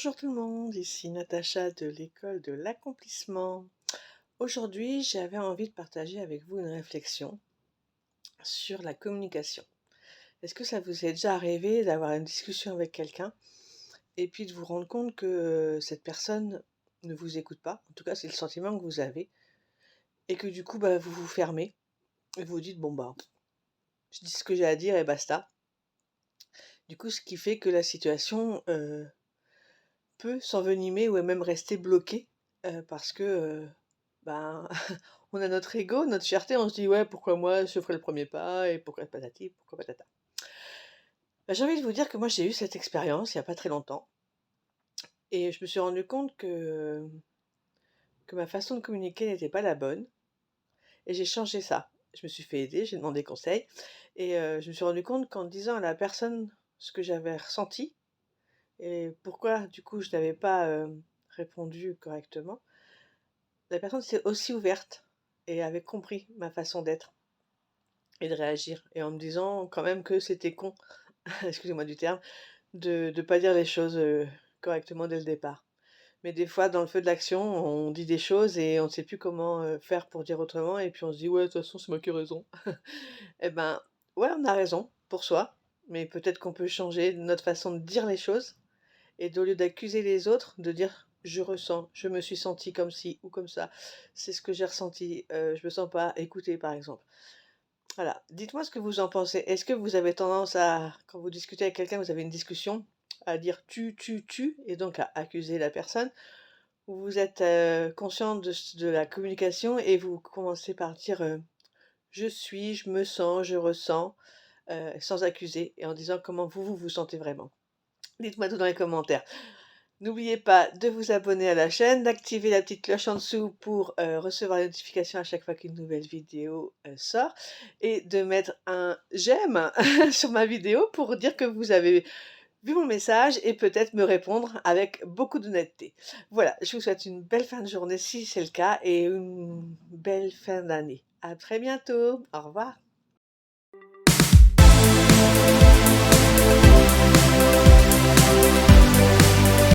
Bonjour tout le monde, ici Natacha de l'école de l'accomplissement. Aujourd'hui, j'avais envie de partager avec vous une réflexion sur la communication. Est-ce que ça vous est déjà arrivé d'avoir une discussion avec quelqu'un et puis de vous rendre compte que cette personne ne vous écoute pas? En tout cas, c'est le sentiment que vous avez et que du coup, vous vous fermez et vous vous dites: «Bon, je dis ce que j'ai à dire et basta». Du coup, ce qui fait que la situation, peut s'envenimer ou même rester bloquée, parce que, ben, on a notre ego, notre fierté, on se dit: «Ouais, pourquoi moi je ferai le premier pas et pourquoi patati, pourquoi patata». J'ai envie de vous dire que moi j'ai eu cette expérience il y a pas très longtemps et je me suis rendu compte que ma façon de communiquer n'était pas la bonne et j'ai changé ça. Je me suis fait aider, j'ai demandé conseil et je me suis rendu compte qu'en disant à la personne ce que j'avais ressenti et pourquoi du coup je n'avais pas, répondu correctement, la personne s'est aussi ouverte et avait compris ma façon d'être et de réagir et en me disant quand même que c'était con, excusez-moi du terme, de pas dire les choses, correctement dès le départ. Mais des fois, dans le feu de l'action, on dit des choses et on ne sait plus comment, faire pour dire autrement et puis on se dit: «Ouais, de toute façon, c'est moi qui ai raison». Et ben, ouais, on a raison pour soi, mais peut-être qu'on peut changer notre façon de dire les choses et au lieu d'accuser les autres, de dire: «Je ressens, je me suis senti comme ci ou comme ça, c'est ce que j'ai ressenti, je me sens pas écoutée», par exemple. Voilà, dites-moi ce que vous en pensez. Est-ce que vous avez tendance à quand vous discutez avec quelqu'un, vous avez une discussion, à dire: «Tu» et donc à accuser la personne? Ou vous êtes, consciente de la communication et vous commencez par dire, «Je suis, je me sens, je ressens», sans accuser et en disant comment vous vous sentez vraiment? Dites-moi tout dans les commentaires. N'oubliez pas de vous abonner à la chaîne, d'activer la petite cloche en dessous pour, recevoir les notifications à chaque fois qu'une nouvelle vidéo, sort et de mettre un j'aime sur ma vidéo pour dire que vous avez vu mon message et peut-être me répondre avec beaucoup d'honnêteté. Voilà, je vous souhaite une belle fin de journée si c'est le cas et une belle fin d'année. À très bientôt. Au revoir.